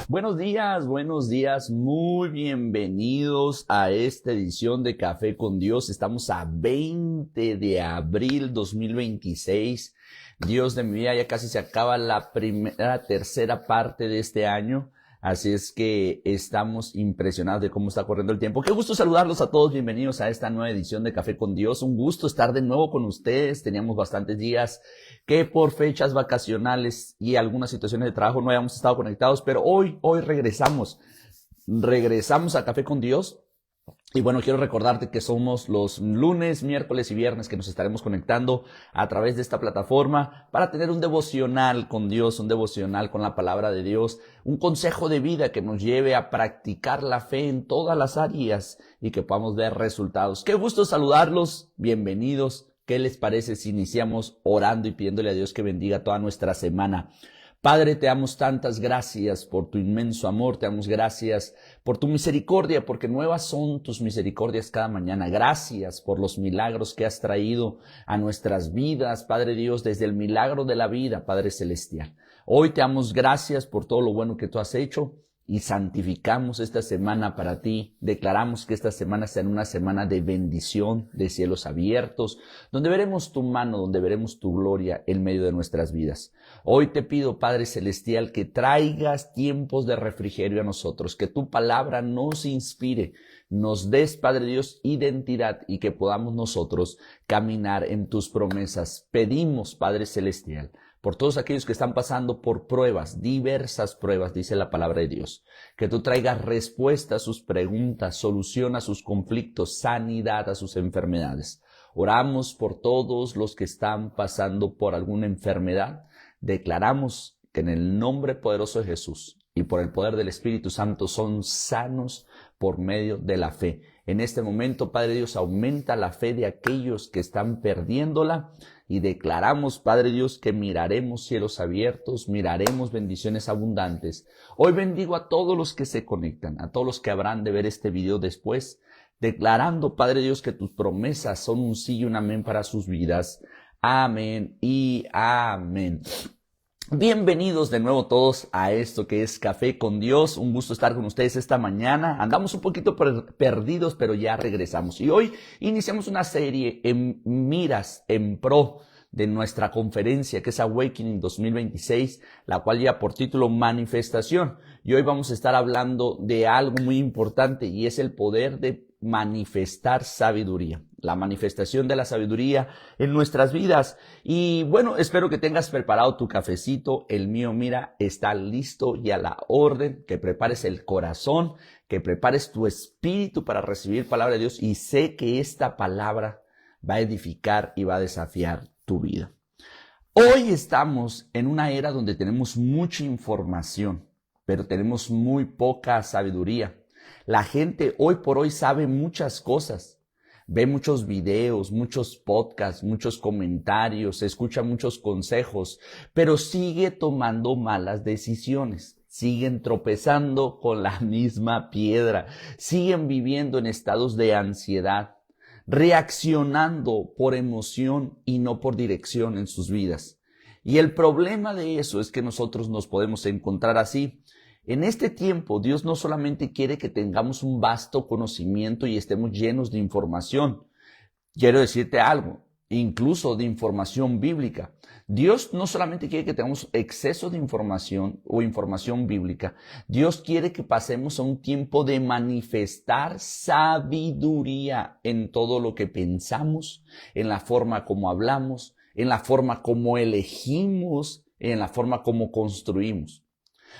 Buenos días, muy bienvenidos a esta edición de Café con Dios. Estamos a 20 de abril 2026. Dios de mi vida, ya casi se acaba la tercera parte de este año. Así es que estamos impresionados de cómo está corriendo el tiempo. Qué gusto saludarlos a todos. Bienvenidos a esta nueva edición de Café con Dios. Un gusto estar de nuevo con ustedes. Teníamos bastantes días que por fechas vacacionales y algunas situaciones de trabajo no habíamos estado conectados, pero hoy regresamos a Café con Dios. Y bueno, quiero recordarte que somos los lunes, miércoles y viernes que nos estaremos conectando a través de esta plataforma para tener un devocional con Dios, un devocional con la palabra de Dios, un consejo de vida que nos lleve a practicar la fe en todas las áreas y que podamos ver resultados. Qué gusto saludarlos, bienvenidos. ¿Qué les parece si iniciamos orando y pidiéndole a Dios que bendiga toda nuestra semana? Padre, te damos tantas gracias por tu inmenso amor, te damos gracias por tu misericordia, porque nuevas son tus misericordias cada mañana. Gracias por los milagros que has traído a nuestras vidas, Padre Dios, desde el milagro de la vida, Padre Celestial. Hoy te damos gracias por todo lo bueno que tú has hecho y santificamos esta semana para ti. Declaramos que esta semana sea una semana de bendición, de cielos abiertos, donde veremos tu mano, donde veremos tu gloria en medio de nuestras vidas. Hoy te pido, Padre Celestial, que traigas tiempos de refrigerio a nosotros, que tu palabra nos inspire, nos des, Padre Dios, identidad y que podamos nosotros caminar en tus promesas. Pedimos, Padre Celestial, por todos aquellos que están pasando por pruebas, diversas pruebas, dice la palabra de Dios, que tú traigas respuesta a sus preguntas, solución a sus conflictos, sanidad a sus enfermedades. Oramos por todos los que están pasando por alguna enfermedad. Declaramos que en el nombre poderoso de Jesús y por el poder del Espíritu Santo son sanos por medio de la fe. En este momento, Padre Dios, aumenta la fe de aquellos que están perdiéndola y declaramos, Padre Dios, que miraremos cielos abiertos, miraremos bendiciones abundantes. Hoy bendigo a todos los que se conectan, a todos los que habrán de ver este video después, declarando, Padre Dios, que tus promesas son un sí y un amén para sus vidas. Amén y amén. Bienvenidos de nuevo todos a esto que es Café con Dios. Un gusto estar con ustedes esta mañana. Andamos un poquito perdidos, pero ya regresamos. Y hoy iniciamos una serie en miras, en pro de nuestra conferencia que es Awakening 2026, la cual lleva por título Manifestación. Y hoy vamos a estar hablando de algo muy importante y es el poder de manifestar sabiduría, la manifestación de la sabiduría en nuestras vidas. Y bueno, espero que tengas preparado tu cafecito. El mío, mira, está listo y a la orden. Que prepares el corazón, que prepares tu espíritu para recibir palabra de Dios, y sé que esta palabra va a edificar y va a desafiar tu vida. Hoy estamos en una era donde tenemos mucha información, pero tenemos muy poca sabiduría. La gente hoy por hoy sabe muchas cosas, ve muchos videos, muchos podcasts, muchos comentarios, escucha muchos consejos, pero sigue tomando malas decisiones, siguen tropezando con la misma piedra, siguen viviendo en estados de ansiedad, reaccionando por emoción y no por dirección en sus vidas. Y el problema de eso es que nosotros nos podemos encontrar así. En este tiempo, Dios no solamente quiere que tengamos un vasto conocimiento y estemos llenos de información. Quiero decirte algo, incluso de información bíblica. Dios no solamente quiere que tengamos exceso de información o información bíblica. Dios quiere que pasemos a un tiempo de manifestar sabiduría en todo lo que pensamos, en la forma como hablamos, en la forma como elegimos, en la forma como construimos.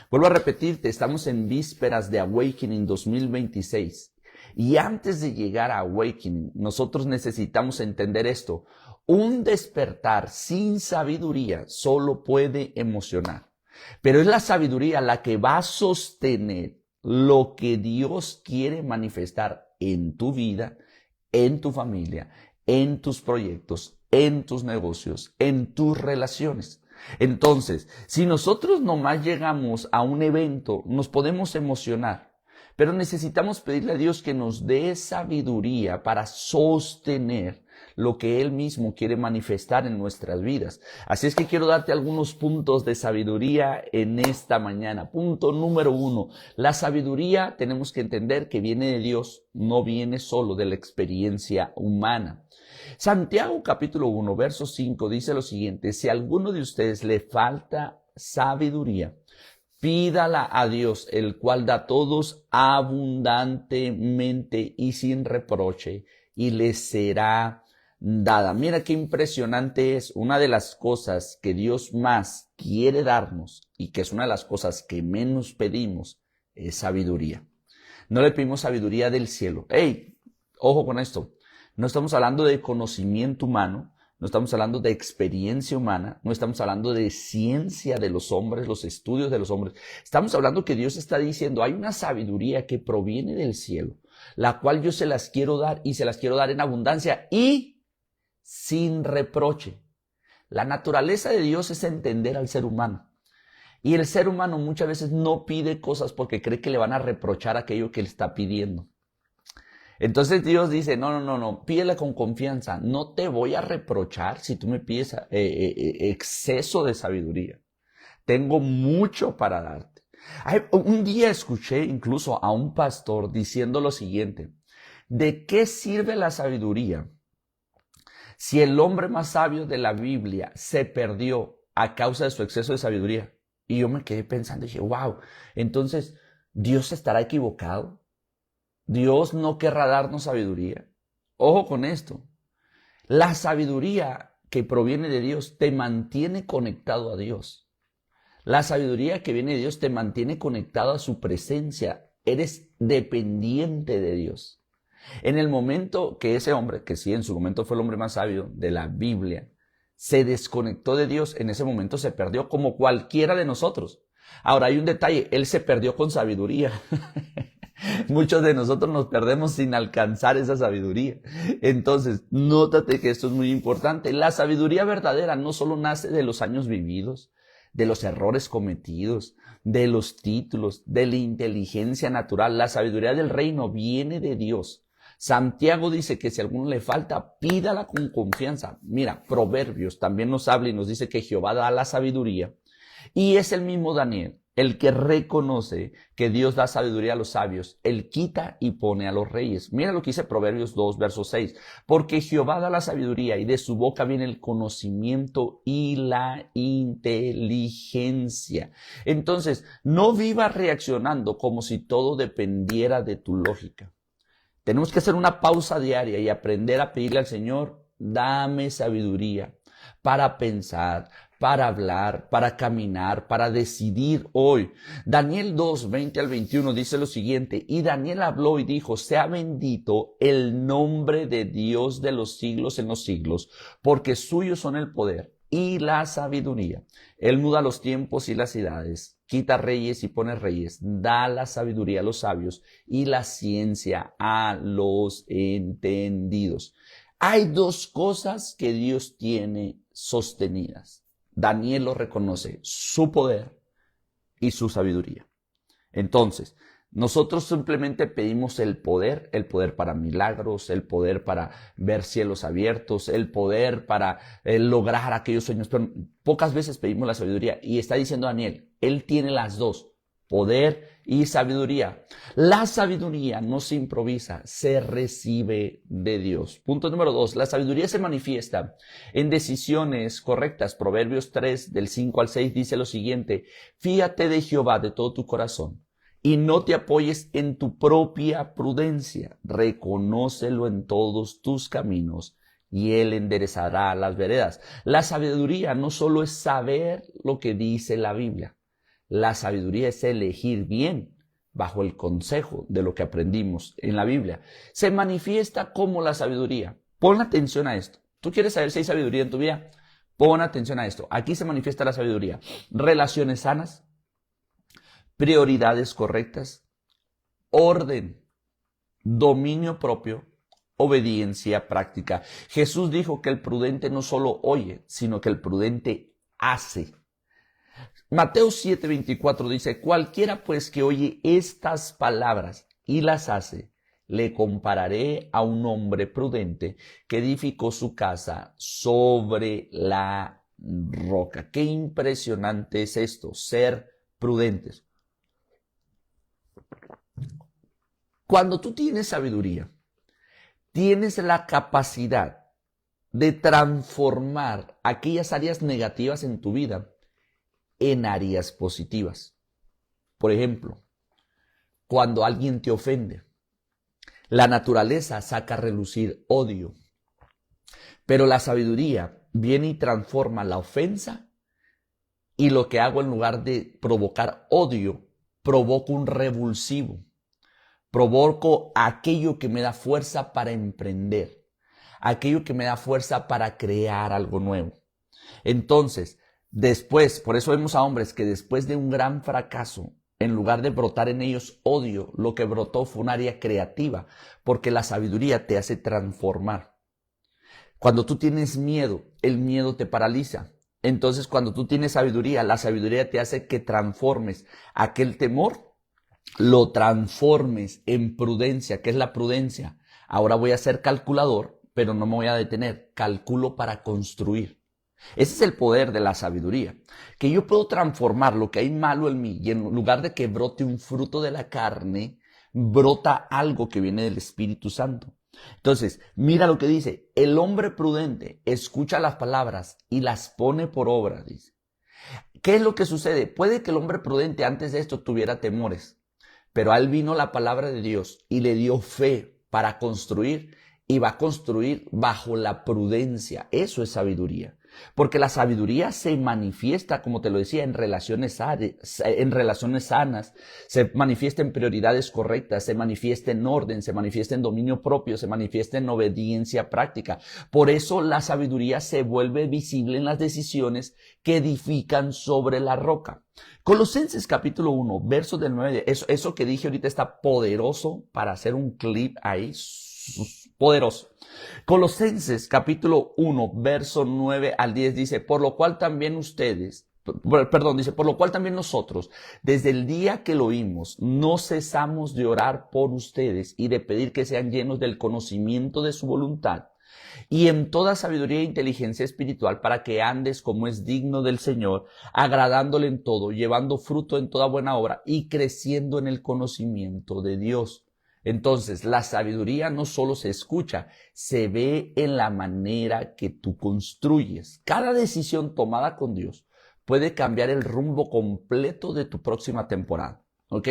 Vuelvo a repetirte, estamos en vísperas de Awakening 2026. Y antes de llegar a Awakening, nosotros necesitamos entender esto. Un despertar sin sabiduría solo puede emocionar. Pero es la sabiduría la que va a sostener lo que Dios quiere manifestar en tu vida, en tu familia, en tus proyectos, en tus negocios, en tus relaciones. Entonces, si nosotros nomás llegamos a un evento, nos podemos emocionar, pero necesitamos pedirle a Dios que nos dé sabiduría para sostener lo que Él mismo quiere manifestar en nuestras vidas. Así es que quiero darte algunos puntos de sabiduría en esta mañana. Punto número 1. La sabiduría tenemos que entender que viene de Dios, no viene solo de la experiencia humana. Santiago capítulo 1, verso 5 dice lo siguiente: si a alguno de ustedes le falta sabiduría, pídala a Dios, el cual da a todos abundantemente y sin reproche, y les será dada. Mira qué impresionante es. Una de las cosas que Dios más quiere darnos, y que es una de las cosas que menos pedimos, es sabiduría. No le pedimos sabiduría del cielo. ¡Ey! Ojo con esto. No estamos hablando de conocimiento humano, no estamos hablando de experiencia humana, no estamos hablando de ciencia de los hombres, los estudios de los hombres. Estamos hablando que Dios está diciendo, hay una sabiduría que proviene del cielo, la cual yo se las quiero dar y se las quiero dar en abundancia y sin reproche. La naturaleza de Dios es entender al ser humano. Y el ser humano muchas veces no pide cosas porque cree que le van a reprochar aquello que le está pidiendo. Entonces Dios dice, no, pídele con confianza. No te voy a reprochar si tú me pides exceso de sabiduría. Tengo mucho para darte. Un día escuché incluso a un pastor diciendo lo siguiente: ¿de qué sirve la sabiduría si el hombre más sabio de la Biblia se perdió a causa de su exceso de sabiduría? Y yo me quedé pensando y dije, wow, entonces, ¿Dios estará equivocado? ¿Dios no querrá darnos sabiduría? Ojo con esto. La sabiduría que proviene de Dios te mantiene conectado a Dios. La sabiduría que viene de Dios te mantiene conectado a su presencia. Eres dependiente de Dios. En el momento que ese hombre, que sí en su momento fue el hombre más sabio de la Biblia, se desconectó de Dios, en ese momento se perdió como cualquiera de nosotros. Ahora hay un detalle, él se perdió con sabiduría. Muchos de nosotros nos perdemos sin alcanzar esa sabiduría. Entonces, nótate que esto es muy importante. La sabiduría verdadera no solo nace de los años vividos, de los errores cometidos, de los títulos, de la inteligencia natural. La sabiduría del reino viene de Dios. Santiago dice que si a alguno le falta, pídala con confianza. Mira, Proverbios también nos habla y nos dice que Jehová da la sabiduría. Y es el mismo Daniel el que reconoce que Dios da sabiduría a los sabios. Él quita y pone a los reyes. Mira lo que dice Proverbios 2, verso 6. Porque Jehová da la sabiduría y de su boca viene el conocimiento y la inteligencia. Entonces, no vivas reaccionando como si todo dependiera de tu lógica. Tenemos que hacer una pausa diaria y aprender a pedirle al Señor, dame sabiduría para pensar, para hablar, para caminar, para decidir hoy. Daniel 2, 20 al 21 dice lo siguiente: y Daniel habló y dijo, sea bendito el nombre de Dios de los siglos en los siglos, porque suyos son el poder y la sabiduría. Él muda los tiempos y las edades, quita reyes y pone reyes, da la sabiduría a los sabios y la ciencia a los entendidos. Hay dos cosas que Dios tiene sostenidas. Daniel lo reconoce, su poder y su sabiduría. Entonces, nosotros simplemente pedimos el poder para milagros, el poder para ver cielos abiertos, el poder para lograr aquellos sueños, pero pocas veces pedimos la sabiduría. Y está diciendo Daniel, él tiene las dos, poder y sabiduría. La sabiduría no se improvisa, se recibe de Dios. Punto número 2, la sabiduría se manifiesta en decisiones correctas. Proverbios 3, del 5 al 6 dice lo siguiente: fíate de Jehová de todo tu corazón y no te apoyes en tu propia prudencia. Reconócelo en todos tus caminos y Él enderezará las veredas. La sabiduría no solo es saber lo que dice la Biblia. La sabiduría es elegir bien bajo el consejo de lo que aprendimos en la Biblia. Se manifiesta como la sabiduría. Pon atención a esto. ¿Tú quieres saber si hay sabiduría en tu vida? Pon atención a esto. Aquí se manifiesta la sabiduría. Relaciones sanas, prioridades correctas, orden, dominio propio, obediencia práctica. Jesús dijo que el prudente no solo oye, sino que el prudente hace. Mateo 7:24 dice, cualquiera pues que oye estas palabras y las hace, le compararé a un hombre prudente que edificó su casa sobre la roca. Qué impresionante es esto, ser prudentes. Cuando tú tienes sabiduría, tienes la capacidad de transformar aquellas áreas negativas en tu vida en áreas positivas. Por ejemplo, cuando alguien te ofende, la naturaleza saca a relucir odio, pero la sabiduría viene y transforma la ofensa, y lo que hago en lugar de provocar odio, provoco un revulsivo, provoco aquello que me da fuerza para emprender, aquello que me da fuerza para crear algo nuevo. Entonces, después, por eso vemos a hombres que después de un gran fracaso, en lugar de brotar en ellos odio, lo que brotó fue un área creativa, porque la sabiduría te hace transformar. Cuando tú tienes miedo, el miedo te paraliza. Entonces, cuando tú tienes sabiduría, la sabiduría te hace que transformes aquel temor, lo transformes en prudencia. ¿Qué es la prudencia? Ahora voy a ser calculador, pero no me voy a detener. Calculo para construir. Ese es el poder de la sabiduría, que yo puedo transformar lo que hay malo en mí y en lugar de que brote un fruto de la carne, brota algo que viene del Espíritu Santo. Entonces, mira lo que dice, el hombre prudente escucha las palabras y las pone por obra, dice. ¿Qué es lo que sucede? Puede que el hombre prudente antes de esto tuviera temores, pero a él vino la palabra de Dios y le dio fe para construir, y va a construir bajo la prudencia. Eso es sabiduría. Porque la sabiduría se manifiesta, como te lo decía, en relaciones sanas, se manifiesta en prioridades correctas, se manifiesta en orden, se manifiesta en dominio propio, se manifiesta en obediencia práctica. Por eso la sabiduría se vuelve visible en las decisiones que edifican sobre la roca. Colosenses capítulo 1, verso del 9, eso que dije ahorita está poderoso para hacer un clip ahí, poderoso. Colosenses capítulo 1, verso 9 al 10 dice, por lo cual también nosotros, desde el día que lo oímos, no cesamos de orar por ustedes y de pedir que sean llenos del conocimiento de su voluntad y en toda sabiduría e inteligencia espiritual, para que andes como es digno del Señor, agradándole en todo, llevando fruto en toda buena obra y creciendo en el conocimiento de Dios. Entonces, la sabiduría no solo se escucha, se ve en la manera que tú construyes. Cada decisión tomada con Dios puede cambiar el rumbo completo de tu próxima temporada, ¿ok?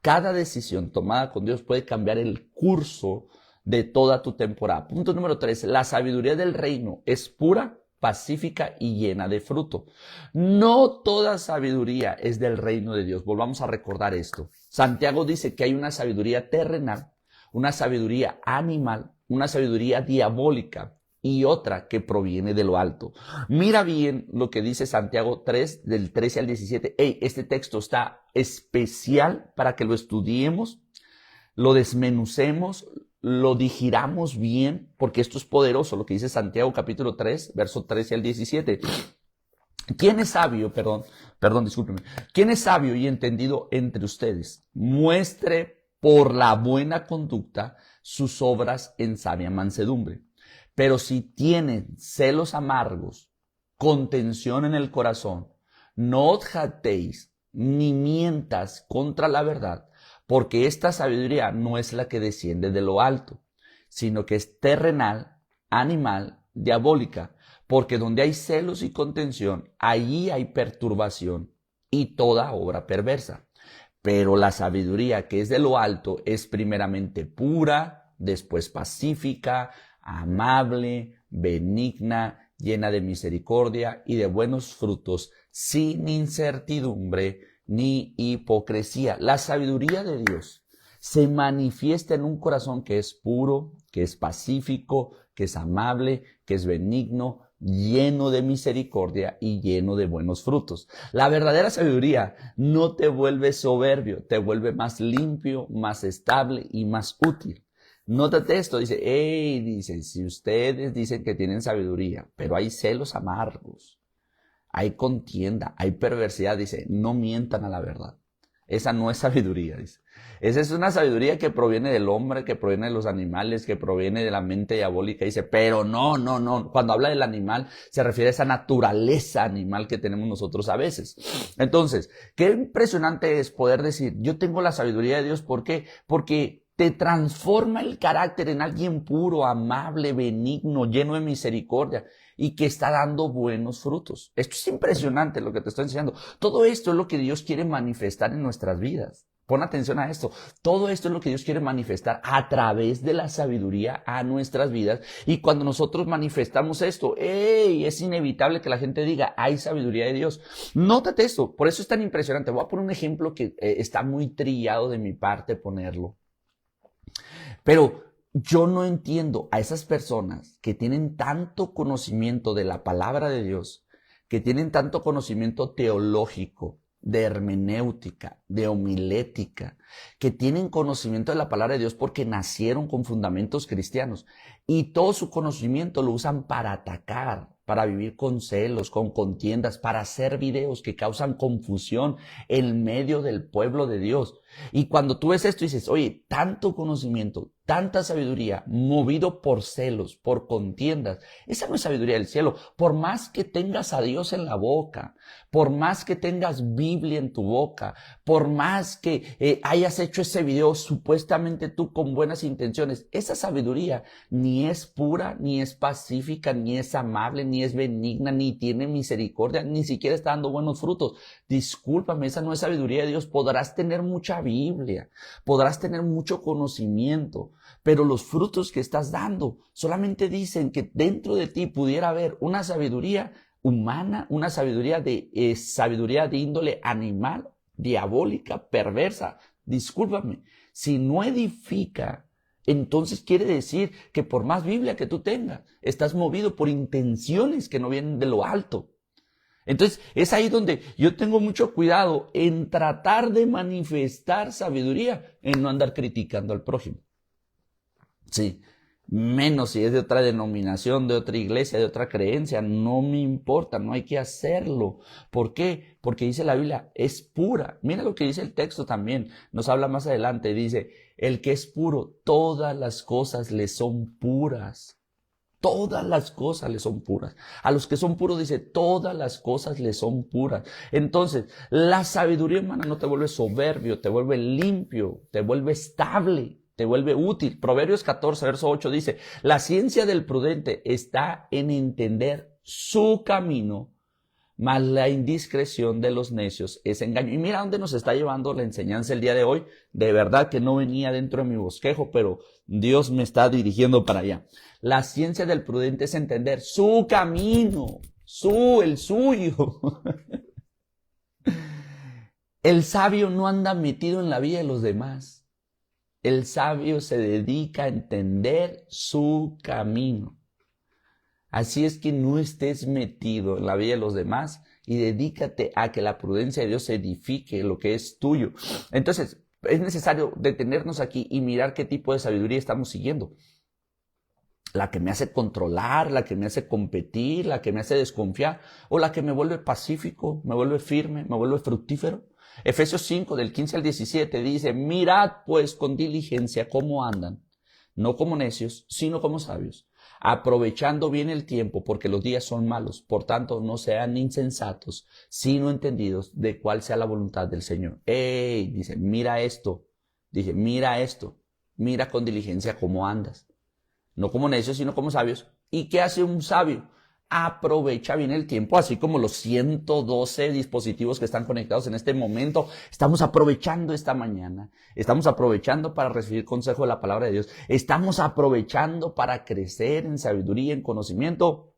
Cada decisión tomada con Dios puede cambiar el curso de toda tu temporada. Punto número 3, la sabiduría del reino es pura, pacífica y llena de fruto. No toda sabiduría es del reino de Dios. Volvamos a recordar esto. Santiago dice que hay una sabiduría terrenal, una sabiduría animal, una sabiduría diabólica y otra que proviene de lo alto. Mira bien lo que dice Santiago 3, del 13 al 17. Este texto está especial para que lo estudiemos, lo desmenucemos, lo digiramos bien, porque esto es poderoso, lo que dice Santiago capítulo 3, verso 13 al 17. ¿Quién es sabio? Discúlpeme. ¿Quién es sabio y entendido entre ustedes? Muestre por la buena conducta sus obras en sabia mansedumbre. Pero si tienen celos amargos, contención en el corazón, no os jactéis ni mientas contra la verdad, porque esta sabiduría no es la que desciende de lo alto, sino que es terrenal, animal, diabólica, porque donde hay celos y contención, allí hay perturbación y toda obra perversa. Pero la sabiduría que es de lo alto es primeramente pura, después pacífica, amable, benigna, llena de misericordia y de buenos frutos, sin incertidumbre ni hipocresía. La sabiduría de Dios se manifiesta en un corazón que es puro, que es pacífico, que es amable, que es benigno, lleno de misericordia y lleno de buenos frutos. La verdadera sabiduría no te vuelve soberbio, te vuelve más limpio, más estable y más útil. Nótate esto, dice, si ustedes dicen que tienen sabiduría, pero hay celos amargos, hay contienda, hay perversidad, dice, no mientan a la verdad. Esa no es sabiduría, dice. Esa es una sabiduría que proviene del hombre, que proviene de los animales, que proviene de la mente diabólica. Dice, pero no, no, no. Cuando habla del animal, se refiere a esa naturaleza animal que tenemos nosotros a veces. Entonces, qué impresionante es poder decir, yo tengo la sabiduría de Dios. ¿Por qué? Porque te transforma el carácter en alguien puro, amable, benigno, lleno de misericordia y que está dando buenos frutos. Esto es impresionante lo que te estoy enseñando. Todo esto es lo que Dios quiere manifestar en nuestras vidas. Pon atención a esto. Todo esto es lo que Dios quiere manifestar a través de la sabiduría a nuestras vidas. Y cuando nosotros manifestamos esto, es inevitable que la gente diga, hay sabiduría de Dios. Nótate esto. Por eso es tan impresionante. Voy a poner un ejemplo que está muy trillado de mi parte ponerlo. Pero yo no entiendo a esas personas que tienen tanto conocimiento de la palabra de Dios, que tienen tanto conocimiento teológico, de hermenéutica, de homilética, que tienen conocimiento de la palabra de Dios porque nacieron con fundamentos cristianos y todo su conocimiento lo usan para atacar, para vivir con celos, con contiendas, para hacer videos que causan confusión en medio del pueblo de Dios. Y cuando tú ves esto dices, oye, tanto conocimiento, tanta sabiduría, movido por celos, por contiendas, esa no es sabiduría del cielo. Por más que tengas a Dios en la boca, por más que tengas Biblia en tu boca, por más que hayas hecho ese video supuestamente tú con buenas intenciones, esa sabiduría ni es pura, ni es pacífica, ni es amable, ni es benigna, ni tiene misericordia, ni siquiera está dando buenos frutos. Discúlpame, esa no es sabiduría de Dios. Podrás tener mucha Biblia, podrás tener mucho conocimiento, pero los frutos que estás dando solamente dicen que dentro de ti pudiera haber una sabiduría humana, una sabiduría de índole animal, diabólica, perversa. Discúlpame, si no edifica, entonces quiere decir que por más Biblia que tú tengas, estás movido por intenciones que no vienen de lo alto. Entonces es ahí donde yo tengo mucho cuidado en tratar de manifestar sabiduría, en no andar criticando al prójimo. Sí, menos si es de otra denominación, de otra iglesia, de otra creencia, no me importa, no hay que hacerlo. ¿Por qué? Porque dice la Biblia, es pura. Mira lo que dice el texto también, nos habla más adelante, dice, el que es puro, todas las cosas le son puras. Todas las cosas le son puras. A los que son puros dice, todas las cosas le son puras. Entonces, la sabiduría humana no te vuelve soberbio, te vuelve limpio, te vuelve estable, te vuelve útil. Proverbios 14, verso 8 dice, la ciencia del prudente está en entender su camino, mas la indiscreción de los necios es engaño. Y mira dónde nos está llevando la enseñanza el día de hoy. De verdad que no venía dentro de mi bosquejo, pero Dios me está dirigiendo para allá. La ciencia del prudente es entender su camino, el suyo. El sabio no anda metido en la vida de los demás. El sabio se dedica a entender su camino. Así es que no estés metido en la vida de los demás y dedícate a que la prudencia de Dios edifique lo que es tuyo. Entonces, es necesario detenernos aquí y mirar qué tipo de sabiduría estamos siguiendo. La que me hace controlar, la que me hace competir, la que me hace desconfiar, o la que me vuelve pacífico, me vuelve firme, me vuelve fructífero. Efesios 5, del 15 al 17 dice, mirad pues con diligencia cómo andan, no como necios, sino como sabios, aprovechando bien el tiempo, porque los días son malos. Por tanto, no sean insensatos, sino entendidos de cuál sea la voluntad del Señor. Dice, mira esto, mira con diligencia cómo andas. No como necios, sino como sabios. ¿Y qué hace un sabio? Aprovecha bien el tiempo, así como los 112 dispositivos que están conectados en este momento. Estamos aprovechando esta mañana. Estamos aprovechando para recibir consejo de la palabra de Dios. Estamos aprovechando para crecer en sabiduría, en conocimiento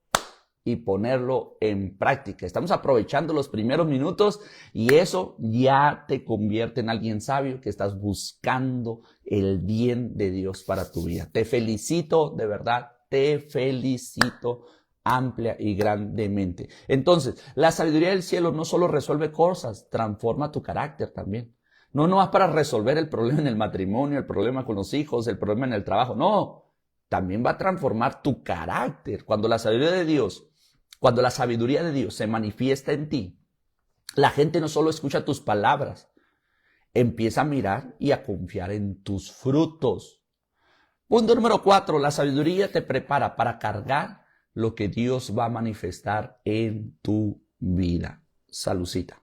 y ponerlo en práctica. Estamos aprovechando los primeros minutos y eso ya te convierte en alguien sabio que estás buscando el bien de Dios para tu vida. Te felicito, de verdad, te felicito amplia y grandemente. Entonces, la sabiduría del cielo no solo resuelve cosas, transforma tu carácter también. No vas para resolver el problema en el matrimonio, el problema con los hijos, el problema en el trabajo. No, también va a transformar tu carácter. Cuando la sabiduría de Dios se manifiesta en ti, la gente no solo escucha tus palabras, Empieza a mirar y a confiar en tus frutos. Punto número 4, la sabiduría te prepara para cargar lo que Dios va a manifestar en tu vida. Salucita.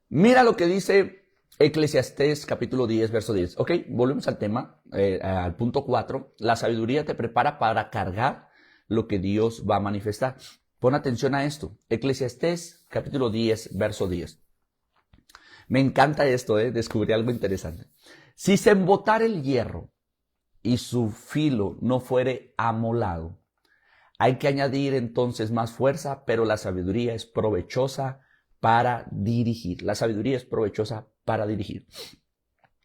Mira lo que dice Eclesiastés capítulo 10, verso 10. Ok, volvemos al tema, al punto 4. La sabiduría te prepara para cargar lo que Dios va a manifestar. Pon atención a esto. Eclesiastés capítulo 10, verso 10. Me encanta esto, descubrí algo interesante. Si se embotara el hierro y su filo no fuere amolado, hay que añadir entonces más fuerza, pero la sabiduría es provechosa para dirigir. La sabiduría es provechosa para dirigir.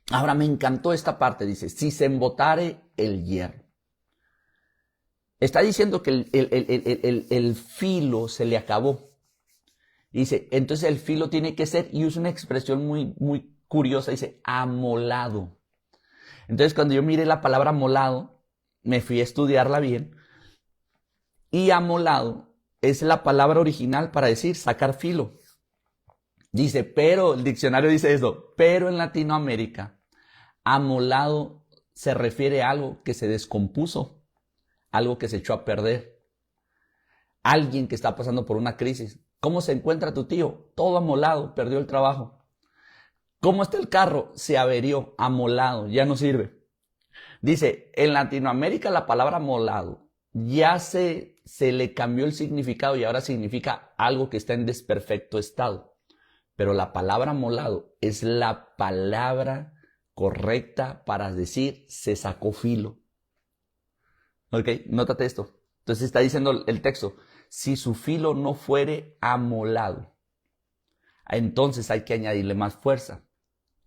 Ahora me encantó esta parte, dice, si se embotare el hierro. Está diciendo que el filo se le acabó. Dice, entonces el filo tiene que ser, y usa una expresión muy curiosa, dice, amolado. Entonces cuando yo miré la palabra amolado, me fui a estudiarla bien, y amolado es la palabra original para decir sacar filo. Dice, pero, el diccionario dice esto, pero en Latinoamérica, amolado se refiere a algo que se descompuso, algo que se echó a perder. Alguien que está pasando por una crisis. ¿Cómo se encuentra tu tío? Todo amolado, perdió el trabajo. ¿Cómo está el carro? Se averió, amolado, ya no sirve. Dice, en Latinoamérica la palabra amolado ya se le cambió el significado y ahora significa algo que está en desperfecto estado. Pero la palabra amolado es la palabra correcta para decir se sacó filo. Ok, nótate esto. Entonces está diciendo el texto, si su filo no fuere amolado, entonces hay que añadirle más fuerza.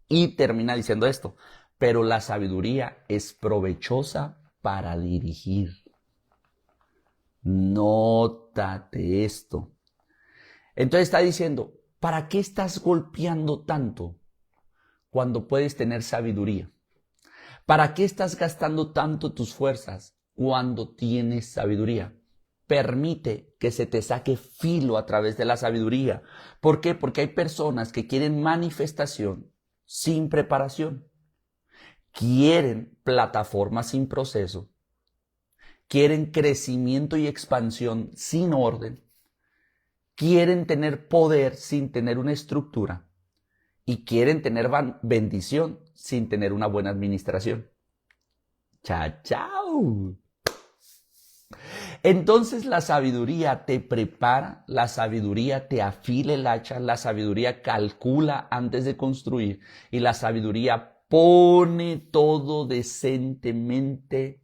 Y termina diciendo esto, pero la sabiduría es provechosa para dirigir. Nótate esto. Entonces está diciendo, ¿para qué estás golpeando tanto cuando puedes tener sabiduría? ¿Para qué estás gastando tanto tus fuerzas cuando tienes sabiduría? Permite que se te saque filo a través de la sabiduría. ¿Por qué? Porque hay personas que quieren manifestación sin preparación. Quieren plataforma sin proceso. Quieren crecimiento y expansión sin orden. Quieren tener poder sin tener una estructura. Y quieren tener bendición sin tener una buena administración. ¡Chao! Entonces la sabiduría te prepara, la sabiduría te afila el hacha, la sabiduría calcula antes de construir y la sabiduría pone todo decentemente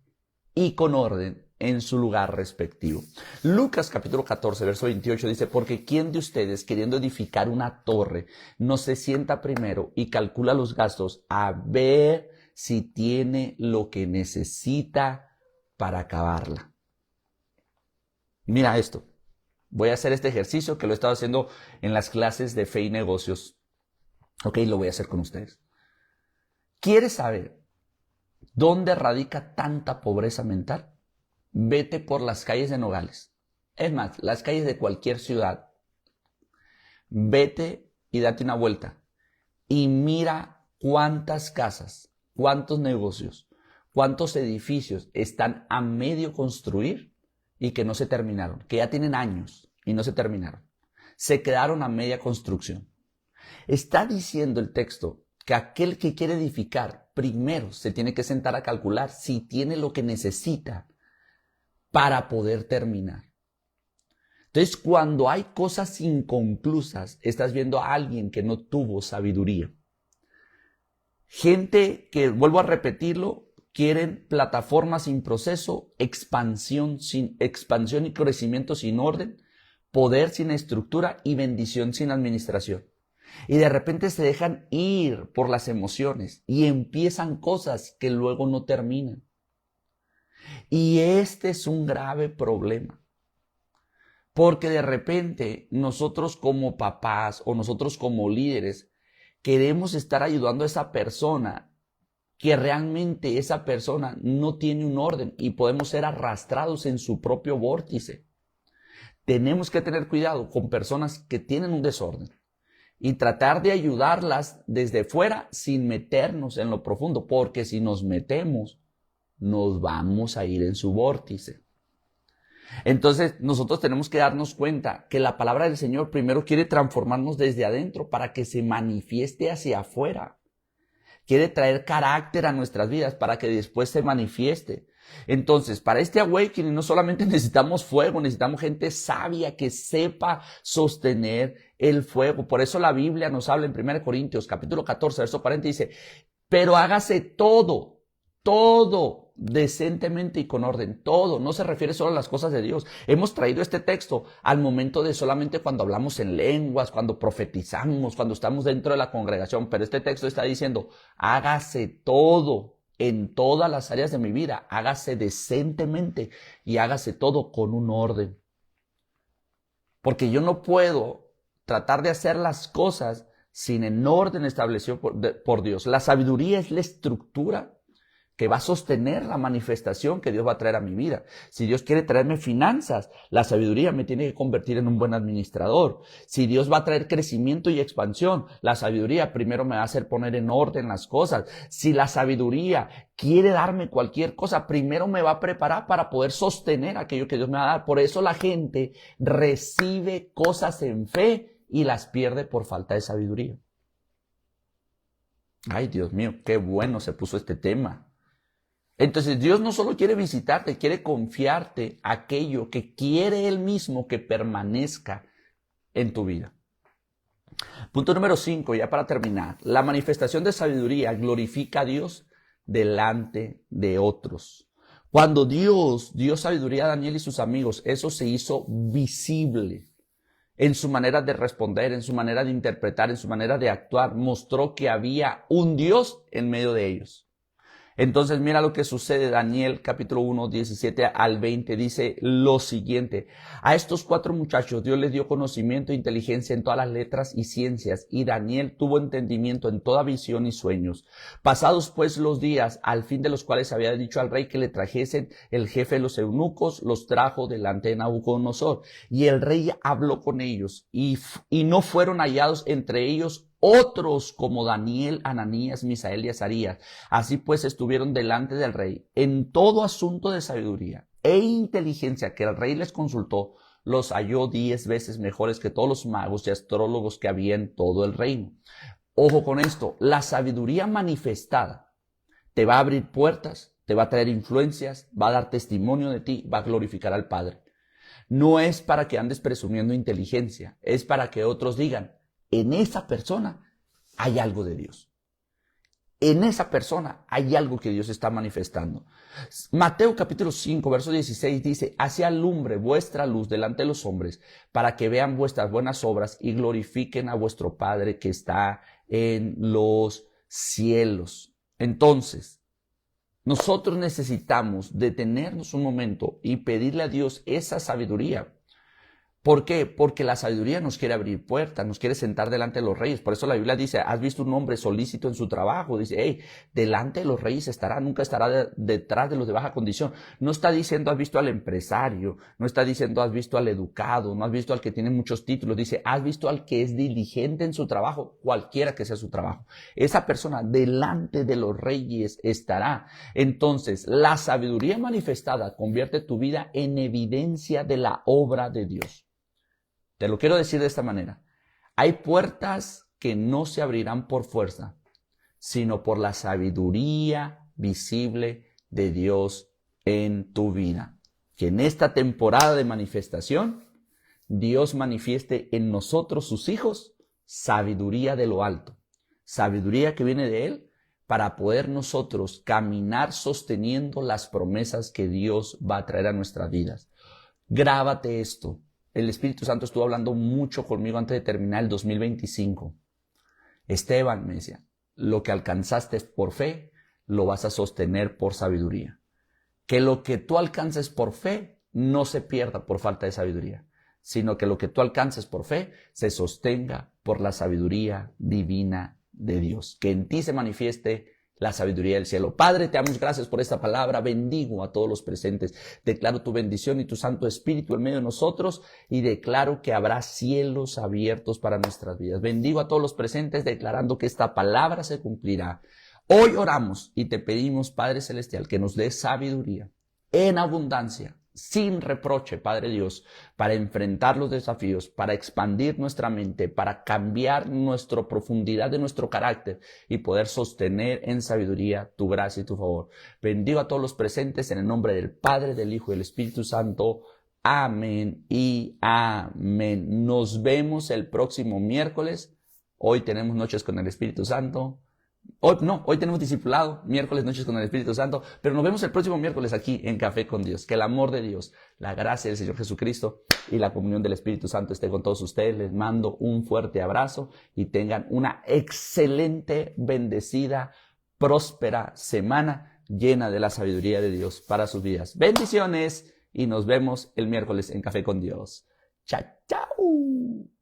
y con orden en su lugar respectivo. Lucas capítulo 14, verso 28 dice, porque ¿quién de ustedes queriendo edificar una torre no se sienta primero y calcula los gastos a ver si tiene lo que necesita para acabarla? Mira esto, voy a hacer este ejercicio que lo he estado haciendo en las clases de fe y negocios. Ok, lo voy a hacer con ustedes. ¿Quieres saber dónde radica tanta pobreza mental? Vete por las calles de Nogales. Es más, las calles de cualquier ciudad. Vete y date una vuelta. Y mira cuántas casas, cuántos negocios, cuántos edificios están a medio construir y que no se terminaron, que ya tienen años y no se terminaron. Se quedaron a media construcción. Está diciendo el texto que aquel que quiere edificar primero se tiene que sentar a calcular si tiene lo que necesita para poder terminar. Entonces, cuando hay cosas inconclusas, estás viendo a alguien que no tuvo sabiduría. Gente que, vuelvo a repetirlo, quieren plataformas sin proceso, expansión y crecimiento sin orden, poder sin estructura y bendición sin administración. Y de repente se dejan ir por las emociones y empiezan cosas que luego no terminan. Y este es un grave problema. Porque de repente nosotros como papás o nosotros como líderes queremos estar ayudando a esa persona que realmente esa persona no tiene un orden y podemos ser arrastrados en su propio vórtice. Tenemos que tener cuidado con personas que tienen un desorden, y tratar de ayudarlas desde fuera sin meternos en lo profundo, porque si nos metemos, nos vamos a ir en su vórtice. Entonces nosotros tenemos que darnos cuenta que la palabra del Señor primero quiere transformarnos desde adentro para que se manifieste hacia afuera. Quiere traer carácter a nuestras vidas para que después se manifieste. Entonces, para este awakening no solamente necesitamos fuego, necesitamos gente sabia que sepa sostener el fuego. Por eso la Biblia nos habla en 1 Corintios capítulo 14, verso 40, dice, pero hágase todo decentemente y con orden. Todo, no se refiere solo a las cosas de Dios. Hemos traído este texto al momento de solamente cuando hablamos en lenguas, cuando profetizamos, cuando estamos dentro de la congregación, pero este texto está diciendo, hágase todo en todas las áreas de mi vida, hágase decentemente y hágase todo con un orden. Porque yo no puedo tratar de hacer las cosas sin el orden establecido por Dios. La sabiduría es la estructura que va a sostener la manifestación que Dios va a traer a mi vida. Si Dios quiere traerme finanzas, la sabiduría me tiene que convertir en un buen administrador. Si Dios va a traer crecimiento y expansión, la sabiduría primero me va a hacer poner en orden las cosas. Si la sabiduría quiere darme cualquier cosa, primero me va a preparar para poder sostener aquello que Dios me va a dar. Por eso la gente recibe cosas en fe y las pierde por falta de sabiduría. Ay, Dios mío, qué bueno se puso este tema. Entonces Dios no solo quiere visitarte, quiere confiarte aquello que quiere Él mismo que permanezca en tu vida. Punto número 5, ya para terminar. La manifestación de sabiduría glorifica a Dios delante de otros. Cuando Dios dio sabiduría a Daniel y sus amigos, eso se hizo visible en su manera de responder, en su manera de interpretar, en su manera de actuar. Mostró que había un Dios en medio de ellos. Entonces mira lo que sucede. Daniel capítulo 1, 17 al 20 dice lo siguiente. A estos 4 muchachos Dios les dio conocimiento e inteligencia en todas las letras y ciencias, y Daniel tuvo entendimiento en toda visión y sueños. Pasados pues los días, al fin de los cuales había dicho al rey que le trajesen, el jefe de los eunucos los trajo delante de Nabucodonosor. Y el rey habló con ellos, y no fueron hallados entre ellos otros como Daniel, Ananías, Misael y Azarías. Así pues estuvieron delante del rey en todo asunto de sabiduría e inteligencia que el rey les consultó, los halló 10 veces mejores que todos los magos y astrólogos que había en todo el reino. Ojo con esto, la sabiduría manifestada te va a abrir puertas, te va a traer influencias, va a dar testimonio de ti, va a glorificar al Padre. No es para que andes presumiendo inteligencia, es para que otros digan, en esa persona hay algo de Dios. En esa persona hay algo que Dios está manifestando. Mateo capítulo 5, verso 16 dice, así alumbre vuestra luz delante de los hombres, para que vean vuestras buenas obras y glorifiquen a vuestro Padre que está en los cielos. Entonces, nosotros necesitamos detenernos un momento y pedirle a Dios esa sabiduría. ¿Por qué? Porque la sabiduría nos quiere abrir puertas, nos quiere sentar delante de los reyes. Por eso la Biblia dice, ¿has visto un hombre solícito en su trabajo? Dice, hey, delante de los reyes estará, nunca estará detrás de los de baja condición. No está diciendo, has visto al empresario, no está diciendo, has visto al educado, no has visto al que tiene muchos títulos. Dice, has visto al que es diligente en su trabajo, cualquiera que sea su trabajo. Esa persona delante de los reyes estará. Entonces, la sabiduría manifestada convierte tu vida en evidencia de la obra de Dios. Te lo quiero decir de esta manera. Hay puertas que no se abrirán por fuerza, sino por la sabiduría visible de Dios en tu vida. Que en esta temporada de manifestación, Dios manifieste en nosotros, sus hijos, sabiduría de lo alto. Sabiduría que viene de Él para poder nosotros caminar sosteniendo las promesas que Dios va a traer a nuestras vidas. Grábate esto. El Espíritu Santo estuvo hablando mucho conmigo antes de terminar el 2025. Esteban, me decía, lo que alcanzaste por fe, lo vas a sostener por sabiduría. Que lo que tú alcances por fe no se pierda por falta de sabiduría, sino que lo que tú alcances por fe se sostenga por la sabiduría divina de Dios. Que en ti se manifieste la sabiduría del cielo. Padre, te damos gracias por esta palabra. Bendigo a todos los presentes. Declaro tu bendición y tu Santo Espíritu en medio de nosotros y declaro que habrá cielos abiertos para nuestras vidas. Bendigo a todos los presentes declarando que esta palabra se cumplirá. Hoy oramos y te pedimos, Padre Celestial, que nos des sabiduría en abundancia, sin reproche, Padre Dios, para enfrentar los desafíos, para expandir nuestra mente, para cambiar nuestra profundidad de nuestro carácter y poder sostener en sabiduría tu gracia y tu favor. Bendigo a todos los presentes en el nombre del Padre, del Hijo y del Espíritu Santo. Amén y amén. Nos vemos el próximo miércoles. Hoy tenemos Noches con el Espíritu Santo. Hoy tenemos discipulado, miércoles, Noches con el Espíritu Santo, pero nos vemos el próximo miércoles aquí en Café con Dios. Que el amor de Dios, la gracia del Señor Jesucristo y la comunión del Espíritu Santo esté con todos ustedes. Les mando un fuerte abrazo y tengan una excelente, bendecida, próspera semana llena de la sabiduría de Dios para sus vidas. Bendiciones y nos vemos el miércoles en Café con Dios. Chao, chao.